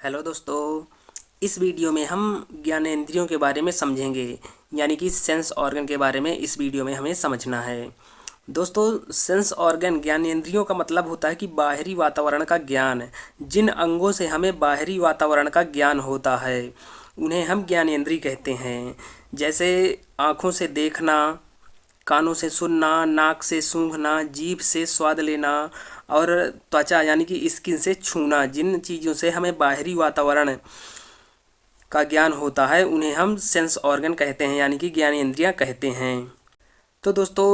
Hello दोस्तों। इस video में हम ज्ञानेंद्रियों के बारे में समझेंगे, यानी कि सेंस ऑर्गन के बारे में इस वीडियो में हमें समझना है। दोस्तों, सेंस ऑर्गन ज्ञानेंद्रियों का मतलब होता है कि बाहरी वातावरण का ज्ञान। जिन अंगों से हमें बाहरी वातावरण का ज्ञान होता है उन्हें हम ज्ञानेंद्रिय कहते हैं। जैसे आँखों से देखना, कानों से सुनना, नाक से सूंघना, जीभ से स्वाद लेना और त्वचा यानी कि स्किन से छूना। जिन चीज़ों से हमें बाहरी वातावरण का ज्ञान होता है उन्हें हम सेंस ऑर्गन कहते हैं, यानी कि ज्ञानेंद्रियां कहते हैं। तो दोस्तों,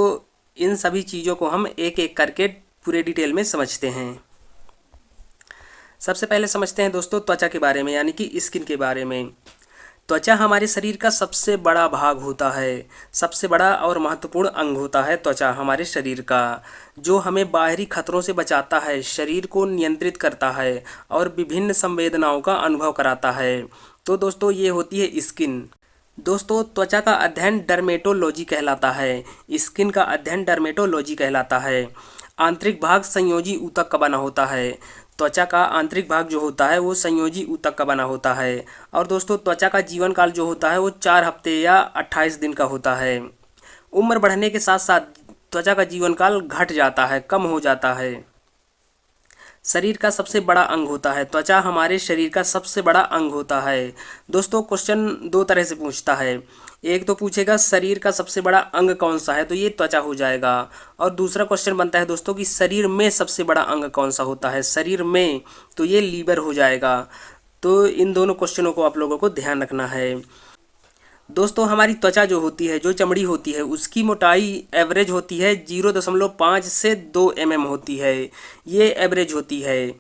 इन सभी चीज़ों को हम एक एक करके पूरे डिटेल में समझते हैं। सबसे पहले समझते हैं दोस्तों त्वचा के बारे में, यानी कि स्किन के बारे में। त्वचा हमारे शरीर का सबसे बड़ा भाग होता है, सबसे बड़ा और महत्वपूर्ण अंग होता है त्वचा हमारे शरीर का, जो हमें बाहरी खतरों से बचाता है, शरीर को नियंत्रित करता है और विभिन्न संवेदनाओं का अनुभव कराता है। तो दोस्तों, ये होती है स्किन। दोस्तों, त्वचा का अध्ययन डर्मेटोलॉजी कहलाता है। स्किन का अध्ययन डर्मेटोलॉजी कहलाता है। आंतरिक भाग संयोजी ऊतक का बना होता है। त्वचा का आंतरिक भाग जो होता है वो संयोजी ऊतक का बना होता है। और दोस्तों, त्वचा का जीवन काल जो होता है वो 4 हफ्ते या 28 दिन का होता है। उम्र बढ़ने के साथ साथ त्वचा का जीवन काल घट जाता है, कम हो जाता है। शरीर का सबसे बड़ा अंग होता है त्वचा, हमारे शरीर का सबसे बड़ा अंग होता है। दोस्तों, क्वेश्चन दो तरह से पूछता है। एक तो पूछेगा शरीर का सबसे बड़ा अंग कौन सा है, तो ये त्वचा हो जाएगा। और दूसरा क्वेश्चन बनता है दोस्तों कि शरीर में सबसे बड़ा अंग कौन सा होता है, शरीर में, तो ये लीवर हो जाएगा। तो इन दोनों क्वेश्चनों को आप लोगों को ध्यान रखना है। दोस्तों, हमारी त्वचा जो होती है, जो चमड़ी होती है, उसकी मोटाई एवरेज होती है 0.5 से 2 mm होती है। ये एवरेज होती है।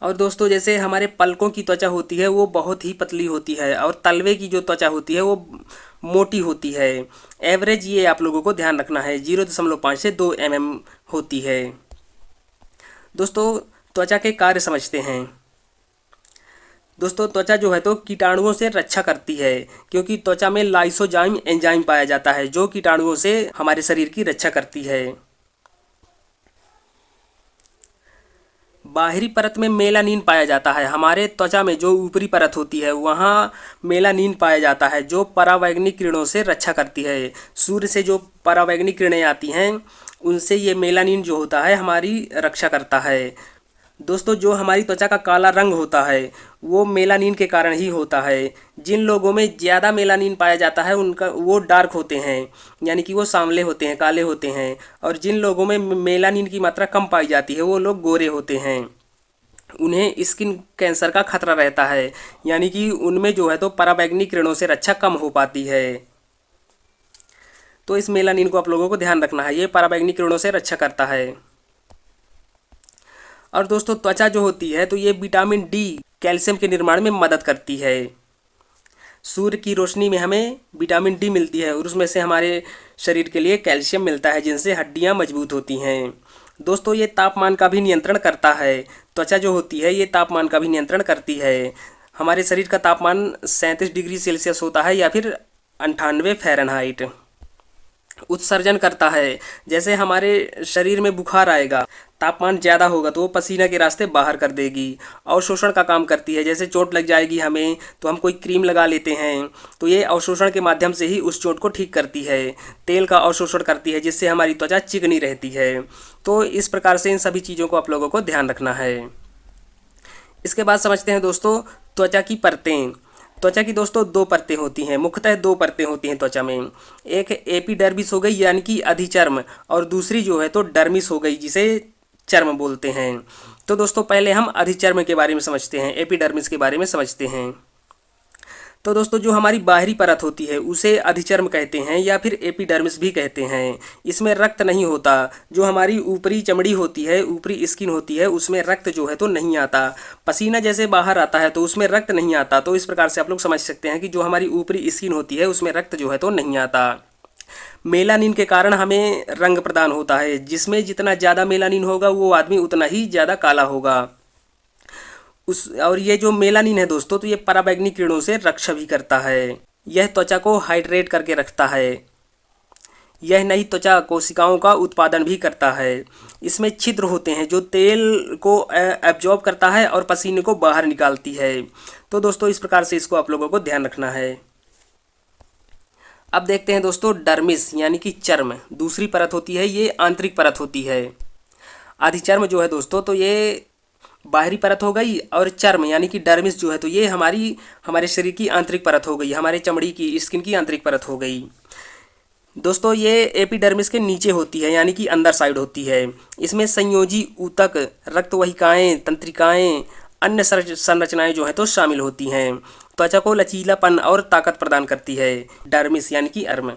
और दोस्तों, जैसे हमारे पलकों की त्वचा होती है वो बहुत ही पतली होती है, और तलवे की जो त्वचा होती है वो मोटी होती है। एवरेज ये आप लोगों को ध्यान रखना है, 0.5 से 2 mm होती है। दोस्तों, त्वचा के कार्य समझते हैं। दोस्तों, त्वचा जो है तो कीटाणुओं से रक्षा करती है, क्योंकि त्वचा में लाइसोजाइम एंजाइम पाया जाता है जो कीटाणुओं से हमारे शरीर की रक्षा करती है। बाहरी परत में मेलानिन पाया जाता है। हमारे त्वचा में जो ऊपरी परत होती है वहाँ मेलानिन पाया जाता है, जो परावैंगनिक किरणों से रक्षा करती है। सूर्य से जो परावैंगनिक किरणें आती हैं उनसे ये मेलानिन जो होता है हमारी रक्षा करता है। दोस्तों, जो हमारी त्वचा का काला रंग होता है वो मेलानिन के कारण ही होता है। जिन लोगों में ज़्यादा मेलानिन पाया जाता है उनका वो डार्क होते हैं, यानी कि वो सांवले होते हैं, काले होते हैं। और जिन लोगों में मेलानिन की मात्रा कम पाई जाती है वो लोग गोरे होते हैं। उन्हें स्किन कैंसर का खतरा रहता है, यानी कि उनमें जो है तो पराबैंगनी किरणों से रक्षा कम हो पाती है। तो इस मेलानिन को आप लोगों को ध्यान रखना है, ये पराबैंगनी किरणों से रक्षा करता है। और दोस्तों, त्वचा जो होती है तो ये विटामिन डी, कैल्शियम के निर्माण में मदद करती है। सूर्य की रोशनी में हमें विटामिन डी मिलती है और उसमें से हमारे शरीर के लिए कैल्शियम मिलता है, जिनसे हड्डियां मजबूत होती हैं। दोस्तों, ये तापमान का भी नियंत्रण करता है। त्वचा जो होती है ये तापमान का भी नियंत्रण करती है। हमारे शरीर का तापमान 37 डिग्री सेल्सियस होता है या फिर 98 फ़ारेनहाइट। उत्सर्जन करता है। जैसे हमारे शरीर में बुखार आएगा, तापमान ज़्यादा होगा तो वो पसीना के रास्ते बाहर कर देगी। अवशोषण का काम करती है। जैसे चोट लग जाएगी हमें तो हम कोई क्रीम लगा लेते हैं, तो ये अवशोषण के माध्यम से ही उस चोट को ठीक करती है। तेल का अवशोषण करती है जिससे हमारी त्वचा चिकनी रहती है। तो इस प्रकार से इन सभी चीज़ों को आप लोगों को ध्यान रखना है। इसके बाद समझते हैं दोस्तों त्वचा की परतें। त्वचा की दोस्तों दो परतें होती हैं, मुख्यतः दो परतें होती हैं त्वचा में। एक एपिडर्मिस हो गई यानी कि अधिचर्म, और दूसरी जो है तो डर्मिस हो गई जिसे चर्म बोलते हैं। तो दोस्तों, पहले हम अधिचर्म के बारे में समझते हैं, एपिडर्मिस के बारे में समझते हैं। तो दोस्तों, जो हमारी बाहरी परत होती है उसे अधिचर्म कहते हैं या फिर एपिडर्मिस भी कहते हैं। इसमें रक्त नहीं होता। जो हमारी ऊपरी चमड़ी होती है, ऊपरी स्किन होती है, उसमें रक्त जो है तो नहीं आता। पसीना जैसे बाहर आता है तो उसमें रक्त नहीं आता। तो इस प्रकार से आप लोग समझ सकते हैं कि जो हमारी ऊपरी स्किन होती है उसमें रक्त जो है तो नहीं आता। मेलानिन के कारण हमें रंग प्रदान होता है। जिसमें जितना ज़्यादा मेलानिन होगा वो आदमी उतना ही ज़्यादा काला होगा। उस और ये जो मेलानिन है दोस्तों, तो ये पराबैंगनी किरणों से रक्षा भी करता है। यह त्वचा को हाइड्रेट करके रखता है। यह नई त्वचा कोशिकाओं का उत्पादन भी करता है। इसमें छिद्र होते हैं जो तेल को एब्जॉर्ब करता है और पसीने को बाहर निकालती है। तो दोस्तों इस प्रकार से इसको आप लोगों को ध्यान रखना है। अब देखते हैं दोस्तों डर्मिस यानी कि चर्म, दूसरी परत होती है, ये आंतरिक परत होती है। अधिचर्म जो है दोस्तों तो ये बाहरी परत हो गई, और चर्म यानी कि डर्मिस जो है तो ये हमारे शरीर की आंतरिक परत हो गई, हमारे चमड़ी की स्किन की आंतरिक परत हो गई। दोस्तों ये एपिडर्मिस के नीचे होती है यानी कि अंदर साइड होती है। इसमें संयोजी ऊतक, रक्तवाहिकाएं, तंत्रिकाएं, अन्य संरचनाएं जो है तो शामिल होती हैं। त्वचा को लचीलापन और ताकत प्रदान करती है डर्मिस यानी कि अर्म।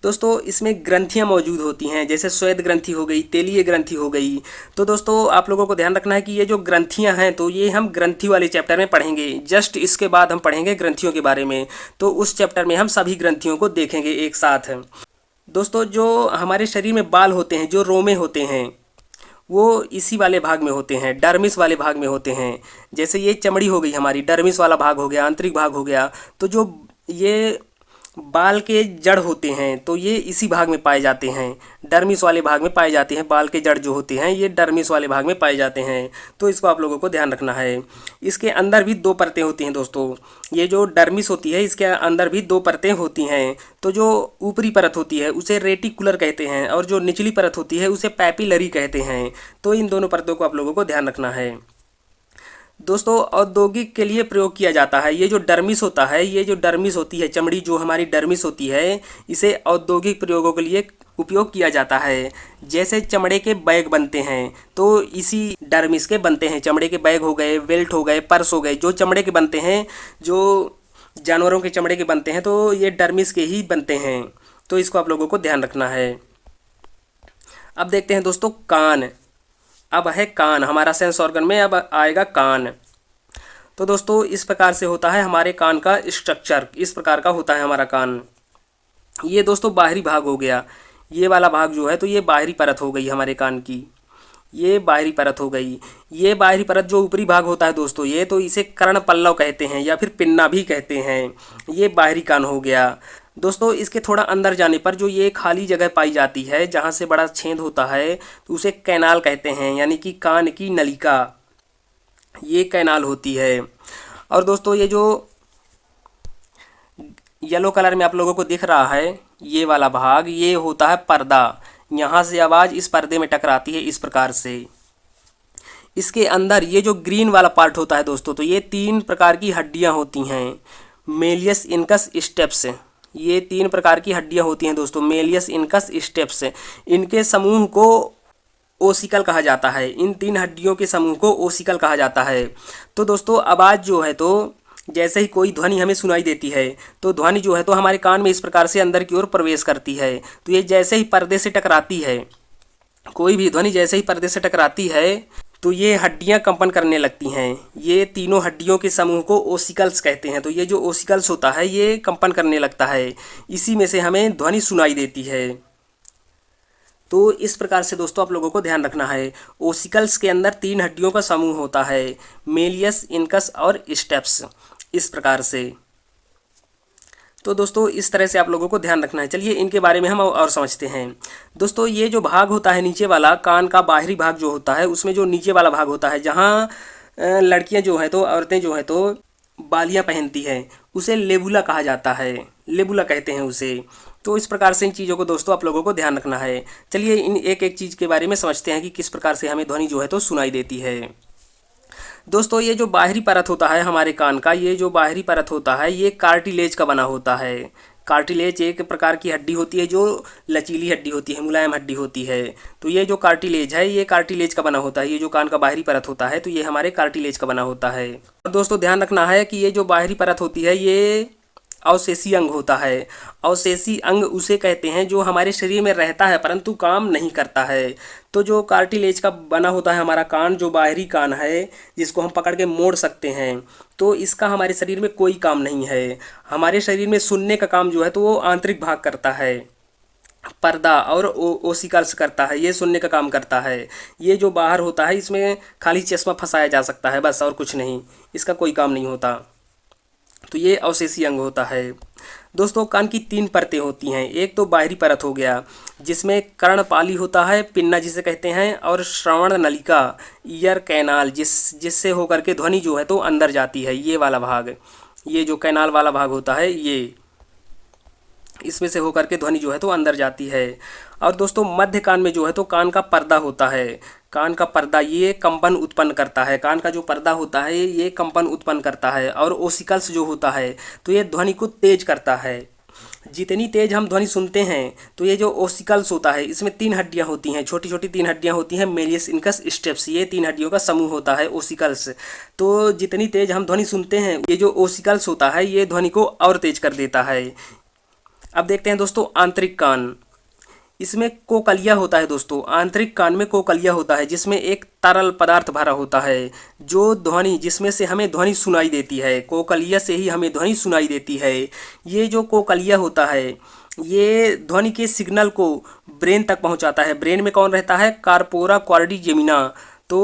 दोस्तों इसमें ग्रंथियां मौजूद होती हैं, जैसे श्वेत ग्रंथि हो गई, तेलीय ग्रंथि हो गई। तो दोस्तों आप लोगों को ध्यान रखना है कि ये जो ग्रंथियां हैं तो ये हम ग्रंथि वाले चैप्टर में पढ़ेंगे। जस्ट इसके बाद हम पढ़ेंगे ग्रंथियों के बारे में, तो उस चैप्टर में हम सभी ग्रंथियों को देखेंगे एक साथ। दोस्तों जो हमारे शरीर में बाल होते हैं, जो रोमे होते हैं, वो इसी वाले भाग में होते हैं, डर्मिस वाले भाग में होते हैं। जैसे ये चमड़ी हो गई हमारी, डर्मिस वाला भाग हो गया, आंतरिक भाग हो गया। तो जो ये बाल के जड़ होते हैं तो ये इसी भाग में पाए जाते हैं, डर्मिस वाले भाग में पाए जाते हैं। बाल के जड़ जो होते हैं ये डर्मिस वाले भाग में पाए जाते हैं। तो इसको आप लोगों को ध्यान रखना है। इसके अंदर भी दो परतें होती हैं दोस्तों। ये जो डर्मिस होती है इसके अंदर भी दो परतें होती हैं। तो जो ऊपरी परत होती है उसे रेटिकुलर कहते हैं, और जो निचली परत होती है उसे पैपिलरी कहते हैं। तो इन दोनों परतों को आप लोगों को ध्यान रखना है। दोस्तों औद्योगिक के लिए प्रयोग किया जाता है। ये जो डर्मिस होता है, ये जो डर्मिस होती है, चमड़ी जो हमारी डर्मिस होती है, इसे औद्योगिक प्रयोगों के लिए उपयोग किया जाता है। जैसे चमड़े के बैग बनते हैं तो इसी डर्मिस के बनते हैं। चमड़े के बैग हो गए, बेल्ट हो गए, पर्स हो गए, जो चमड़े के बनते हैं, जो जानवरों के चमड़े के बनते हैं, तो ये डर्मिस के ही बनते हैं। तो इसको आप लोगों को ध्यान रखना है। अब देखते हैं दोस्तों कान। अब है कान, हमारा सेंस ऑर्गन में अब आएगा कान। तो दोस्तों इस प्रकार से होता है हमारे कान का स्ट्रक्चर, इस प्रकार का होता है हमारा कान। ये दोस्तों बाहरी भाग हो गया, ये वाला भाग जो है तो ये बाहरी परत हो गई हमारे कान की, ये बाहरी परत हो गई। ये बाहरी परत जो ऊपरी भाग होता है दोस्तों, ये तो इसे कर्ण पल्लव कहते हैं या फिर पिन्ना भी कहते हैं। ये बाहरी कान हो गया। दोस्तों इसके थोड़ा अंदर जाने पर जो ये खाली जगह पाई जाती है जहाँ से बड़ा छेद होता है तो उसे कैनाल कहते हैं, यानी कि कान की नलिका, ये कैनाल होती है। और दोस्तों ये जो येलो कलर में आप लोगों को दिख रहा है ये वाला भाग, ये होता है पर्दा। यहाँ से आवाज़ इस पर्दे में टकराती है इस प्रकार से। इसके अंदर ये जो ग्रीन वाला पार्ट होता है दोस्तों, तो ये 3 प्रकार की हड्डियाँ होती हैं, मेलियस, इनकस, स्टेप्स। ये 3 प्रकार की हड्डियाँ होती हैं दोस्तों, मेलियस, इनकस, स्टेप्स। इनके समूह को ओसिकल कहा जाता है। इन 3 हड्डियों के समूह को ओसिकल कहा जाता है। तो दोस्तों आवाज़ जो है तो जैसे ही कोई ध्वनि हमें सुनाई देती है तो ध्वनि जो है तो हमारे कान में इस प्रकार से अंदर की ओर प्रवेश करती है। तो ये जैसे ही पर्दे से टकराती है, कोई भी ध्वनि जैसे ही पर्दे से टकराती है तो ये हड्डियां कंपन करने लगती हैं। ये तीनों हड्डियों के समूह को ओसिकल्स कहते हैं। तो ये जो ओसिकल्स होता है ये कंपन करने लगता है, इसी में से हमें ध्वनि सुनाई देती है। तो इस प्रकार से दोस्तों आप लोगों को ध्यान रखना है। ओसिकल्स के अंदर 3 हड्डियों का समूह होता है, मेलियस, इनकस और स्टेप्स, इस प्रकार से। तो दोस्तों इस तरह से आप लोगों को ध्यान रखना है। चलिए इनके बारे में हम और समझते हैं। दोस्तों ये जो भाग होता है नीचे वाला, कान का बाहरी भाग जो होता है, उसमें जो नीचे वाला भाग होता है जहाँ लड़कियां जो हैं तो औरतें जो हैं तो बालियां पहनती हैं, उसे लेबुला कहा जाता है, लेबुला कहते हैं उसे। तो इस प्रकार से इन चीज़ों को दोस्तों आप लोगों को ध्यान रखना है। चलिए इन एक एक चीज़ के बारे में समझते हैं कि किस प्रकार से हमें ध्वनि जो है तो सुनाई देती है। दोस्तों ये जो बाहरी परत होता है हमारे कान का, ये जो बाहरी परत होता है ये कार्टिलेज का बना होता है। कार्टिलेज एक प्रकार की हड्डी होती है जो लचीली हड्डी होती है, मुलायम हड्डी होती है। तो ये जो कार्टिलेज है ये कार्टिलेज का बना होता है। ये जो कान का बाहरी परत होता है तो ये हमारे कार्टिलेज का बना होता है। और दोस्तों ध्यान रखना है कि ये जो बाहरी परत होती है ये अवशेषी अंग होता है। अवशेषी अंग उसे कहते हैं जो हमारे शरीर में रहता है परंतु काम नहीं करता है। तो जो कार्टिलेज का बना होता है हमारा कान, जो बाहरी कान है जिसको हम पकड़ के मोड़ सकते हैं, तो इसका हमारे शरीर में कोई काम नहीं है। हमारे शरीर में सुनने का काम जो है तो वो आंतरिक भाग करता है, पर्दा और ओसिकल्स करता है, ये सुनने का काम करता है। ये जो बाहर होता है इसमें खाली चश्मा फंसाया जा सकता है बस, और कुछ नहीं, इसका कोई काम नहीं होता। तो ये अवशेषीय अंग होता है। दोस्तों कान की 3 परतें होती हैं। एक तो बाहरी परत हो गया जिसमें कर्णपाली होता है, पिन्ना जिसे कहते हैं, और श्रवण नलिका, ईयर कैनाल, जिससे होकर के ध्वनि जो है तो अंदर जाती है। ये वाला भाग, ये जो कैनाल वाला भाग होता है, ये इसमें से होकर के ध्वनि जो है तो अंदर जाती है। और दोस्तों मध्य कान में जो है तो कान का पर्दा होता है। कान का पर्दा ये कंपन उत्पन्न करता है। कान का जो पर्दा होता है ये कंपन उत्पन्न करता है। और ओसिकल्स जो होता है तो ये ध्वनि को तेज करता है। जितनी तेज हम ध्वनि सुनते हैं तो ये जो ओसिकल्स होता है इसमें 3 हड्डियां होती हैं, छोटी छोटी 3 हड्डियां होती हैं, मेलियस इनकस स्टेप्स, ये 3 हड्डियों का समूह होता है ओसिकल्स। तो जितनी तेज हम ध्वनि सुनते हैं ये जो ओसिकल्स होता है ये ध्वनि को और तेज कर देता है। अब देखते हैं दोस्तों आंतरिक कान। इसमें कोकलिया होता है दोस्तों। आंतरिक कान में कोकलिया होता है जिसमें एक तरल पदार्थ भरा होता है जो ध्वनि, जिसमें से हमें ध्वनि सुनाई देती है। कोकलिया से ही हमें ध्वनि सुनाई देती है। ये जो कोकलिया होता है ये ध्वनि के सिग्नल को ब्रेन तक पहुंचाता है। ब्रेन में कौन रहता है? Corpora quadrigemina. तो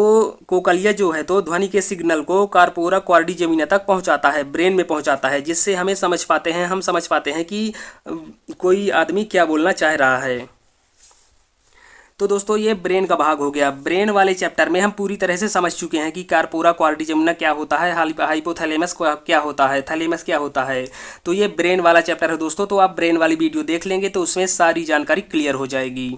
कोकलिया जो है तो ध्वनि के सिग्नल को कार्पोरा क्वाड्रिजेमिना तक पहुंचाता है, ब्रेन में पहुंचाता है, जिससे हम समझ पाते हैं कि कोई आदमी क्या बोलना चाह रहा है। तो दोस्तों ये ब्रेन का भाग हो गया। ब्रेन वाले चैप्टर में हम पूरी तरह से समझ चुके हैं कि कार्पोरा क्वाड्रिजेमिना क्या होता है, हाइपोथैलेमस क्या होता है, थैलेमस क्या होता है। तो ये ब्रेन वाला चैप्टर है दोस्तों। तो आप ब्रेन वाली वीडियो देख लेंगे तो उसमें सारी जानकारी क्लियर हो जाएगी।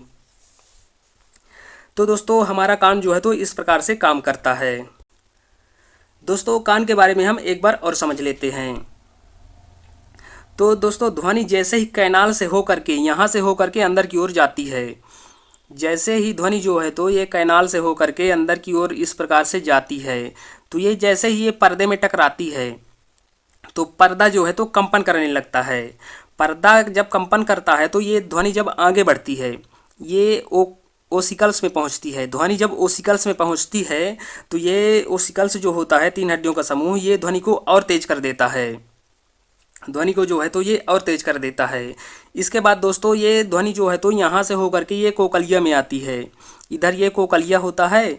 तो दोस्तों हमारा कान जो है तो इस प्रकार से काम करता है। दोस्तों कान के बारे में हम एक बार और समझ लेते हैं। तो दोस्तों ध्वनि जैसे ही कैनाल से होकर के, यहाँ से होकर के अंदर की ओर जाती है, जैसे ही ध्वनि जो है तो ये कैनाल से होकर के अंदर की ओर इस प्रकार से जाती है, तो ये जैसे ही ये पर्दे में टकराती है तो पर्दा जो है तो कंपन करने लगता है। पर्दा जब कंपन करता है तो ये ध्वनि जब आगे बढ़ती है ये ओसिकल्स में पहुंचती है। ध्वनि जब ओसिकल्स में पहुंचती है तो ये ओसिकल्स जो होता है 3 हड्डियों का समूह, ये ध्वनि को और तेज कर देता है। ध्वनि को जो है तो ये और तेज कर देता है। इसके बाद दोस्तों ये ध्वनि जो है तो यहाँ से होकर के ये कोकलिया में आती है। इधर ये कोकलिया होता है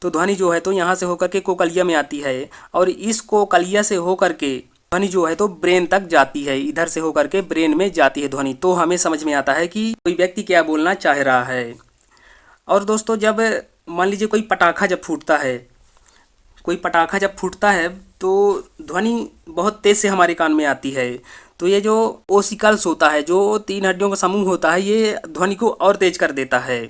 तो ध्वनि जो है तो यहाँ से होकर के कोकलिया में आती है और इस कोकलिया से होकर के ध्वनि जो है तो ब्रेन तक जाती है। इधर से होकर के ब्रेन में जाती है ध्वनि। तो हमें समझ में आता है कि कोई व्यक्ति क्या बोलना चाह रहा है। और दोस्तों जब मान लीजिए कोई पटाखा जब फूटता है तो ध्वनि बहुत तेज़ से हमारे कान में आती है। तो ये जो ओसिकल्स होता है, जो 3 हड्डियों का समूह होता है, ये ध्वनि को और तेज कर देता है।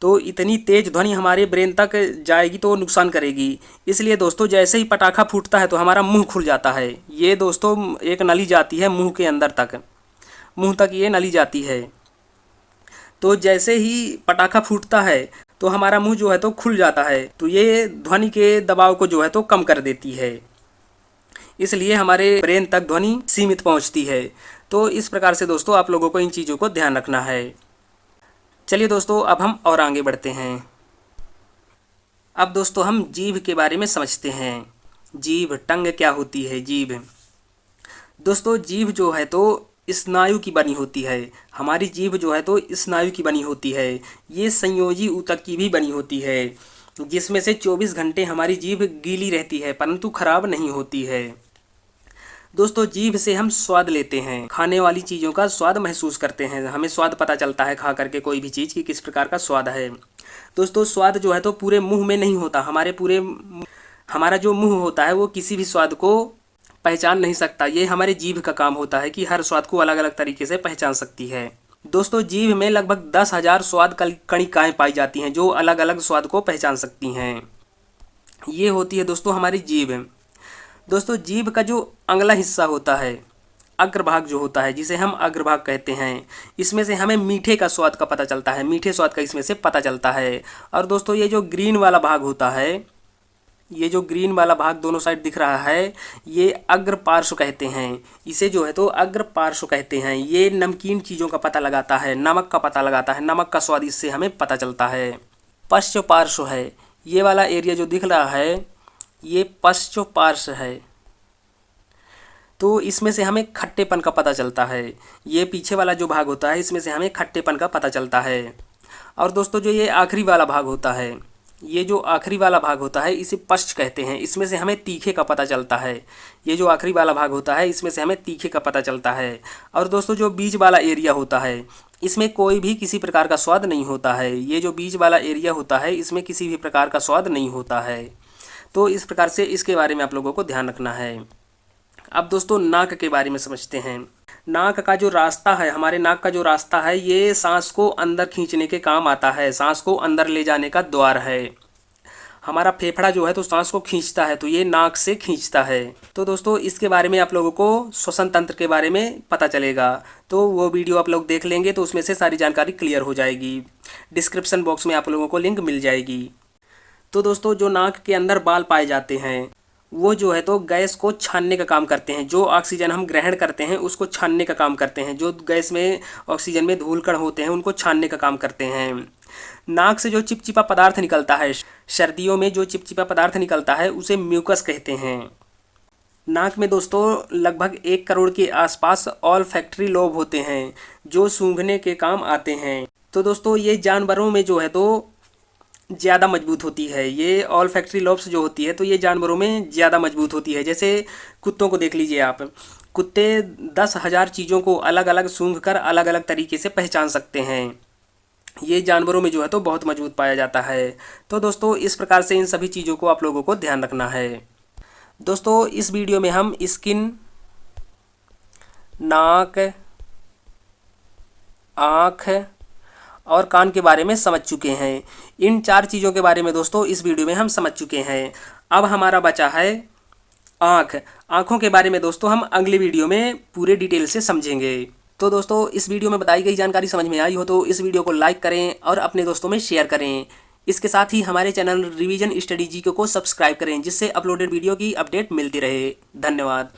तो इतनी तेज ध्वनि हमारे ब्रेन तक जाएगी तो नुकसान करेगी। इसलिए दोस्तों जैसे ही पटाखा फूटता है तो हमारा मुंह खुल जाता है। ये दोस्तों एक नली जाती है मुंह के अंदर तक, मुंह तक ये नली जाती है। तो जैसे ही पटाखा फूटता है तो हमारा मुंह जो है तो खुल जाता है। तो ये ध्वनि के दबाव को जो है तो कम कर देती है। इसलिए हमारे ब्रेन तक ध्वनि सीमित पहुंचती है। तो इस प्रकार से दोस्तों आप लोगों को इन चीज़ों को ध्यान रखना है। चलिए दोस्तों अब हम और आगे बढ़ते हैं। अब दोस्तों हम जीभ के बारे में समझते हैं। जीभ, टंग क्या होती है? जीभ दोस्तों, जीभ जो है तो स्नायु की बनी होती है। हमारी जीभ जो है तो स्नायु की बनी होती है। ये संयोजी ऊतक की भी बनी होती है जिसमें से 24 घंटे हमारी जीभ गीली रहती है परंतु खराब नहीं होती है। दोस्तों जीभ से हम स्वाद लेते हैं, खाने वाली चीज़ों का स्वाद महसूस करते हैं। हमें स्वाद पता चलता है खा करके कोई भी चीज़ की किस प्रकार का स्वाद है। दोस्तों स्वाद जो है तो पूरे मुंह में नहीं होता। हमारा जो मुंह होता है वो किसी भी स्वाद को पहचान नहीं सकता। ये हमारे जीभ का काम होता है कि हर स्वाद को अलग अलग तरीके से पहचान सकती है। दोस्तों जीभ में लगभग 10,000 स्वाद कणिकाएँ पाई जाती हैं जो अलग अलग स्वाद को पहचान सकती हैं। ये होती है दोस्तों हमारी जीभ। दोस्तों जीभ का जो अगला हिस्सा होता है, अग्रभाग जो होता है, जिसे हम अग्रभाग कहते हैं, इसमें से हमें मीठे का स्वाद का पता चलता है। मीठे स्वाद का इसमें से पता चलता है। और दोस्तों ये जो ग्रीन वाला भाग होता है, ये जो ग्रीन वाला भाग दोनों साइड दिख रहा है, ये अग्र पार्श्व कहते हैं। इसे जो है तो अग्र पार्श्व कहते हैं। ये नमकीन चीज़ों का पता लगाता है, नमक का पता लगाता है। नमक का स्वाद इससे हमें पता चलता है। पश्च पार्श्व है, ये वाला एरिया जो दिख रहा है ये पश्च पार्श्व है। तो इसमें से हमें खट्टेपन का पता चलता है। ये पीछे वाला जो भाग होता है इसमें से हमें खट्टेपन का पता चलता है। और दोस्तों जो ये आखिरी वाला भाग होता है ये जो आखिरी वाला भाग होता है इसे पश्च कहते हैं। इसमें से हमें तीखे का पता चलता है। ये जो आखिरी वाला भाग होता है इसमें से हमें तीखे का पता चलता है। और दोस्तों जो बीच वाला एरिया होता है इसमें कोई भी किसी प्रकार का स्वाद नहीं होता है। ये जो बीच वाला एरिया होता है इसमें किसी भी प्रकार का स्वाद नहीं होता है। तो इस प्रकार से इसके बारे में आप लोगों को ध्यान रखना है। अब दोस्तों नाक के बारे में समझते हैं। नाक का जो रास्ता है, हमारे नाक का जो रास्ता है ये सांस को अंदर खींचने के काम आता है, सांस को अंदर ले जाने का द्वार है। हमारा फेफड़ा जो है तो सांस को खींचता है, तो ये नाक से खींचता है। तो दोस्तों इसके बारे में आप लोगों को श्वसन तंत्र के बारे में पता चलेगा, तो वो वीडियो आप लोग देख लेंगे तो उसमें से सारी जानकारी क्लियर हो जाएगी। डिस्क्रिप्शन बॉक्स में आप लोगों को लिंक मिल जाएगी। तो दोस्तों जो नाक के अंदर बाल पाए जाते हैं वो जो है तो गैस को छानने का काम करते हैं। जो ऑक्सीजन हम ग्रहण करते हैं उसको छानने का काम करते हैं। जो गैस में ऑक्सीजन में धूल कण होते हैं उनको छानने का काम करते हैं। नाक से जो चिपचिपा पदार्थ निकलता है, सर्दियों में जो चिपचिपा पदार्थ निकलता है उसे म्यूकस कहते हैं। नाक में दोस्तों लगभग 1 करोड़ के आसपास ऑल्फैक्टरी लोब होते हैं जो सूंघने के काम आते हैं। तो दोस्तों ये जानवरों में जो है तो ज़्यादा मजबूत होती है। ये ऑल्फैक्टरी लोब्स जो होती है तो ये जानवरों में ज़्यादा मजबूत होती है। जैसे कुत्तों को देख लीजिए आप, कुत्ते 10,000 चीज़ों को अलग अलग सूंघ कर अलग अलग तरीके से पहचान सकते हैं। ये जानवरों में जो है तो बहुत मजबूत पाया जाता है। तो दोस्तों इस प्रकार से इन सभी चीज़ों को आप लोगों को ध्यान रखना है। दोस्तों इस वीडियो में हम स्किन, नाक, आँख और कान के बारे में समझ चुके हैं। इन 4 चीज़ों के बारे में दोस्तों इस वीडियो में हम समझ चुके हैं। अब हमारा बचा है आँख। आँखों के बारे में दोस्तों हम अगली वीडियो में पूरे डिटेल से समझेंगे। तो दोस्तों इस वीडियो में बताई गई जानकारी समझ में आई हो तो इस वीडियो को लाइक करें और अपने दोस्तों में शेयर करें। इसके साथ ही हमारे चैनल रिवीजन स्टडी जीके को सब्सक्राइब करें जिससे अपलोडेड वीडियो की अपडेट मिलती रहे। धन्यवाद।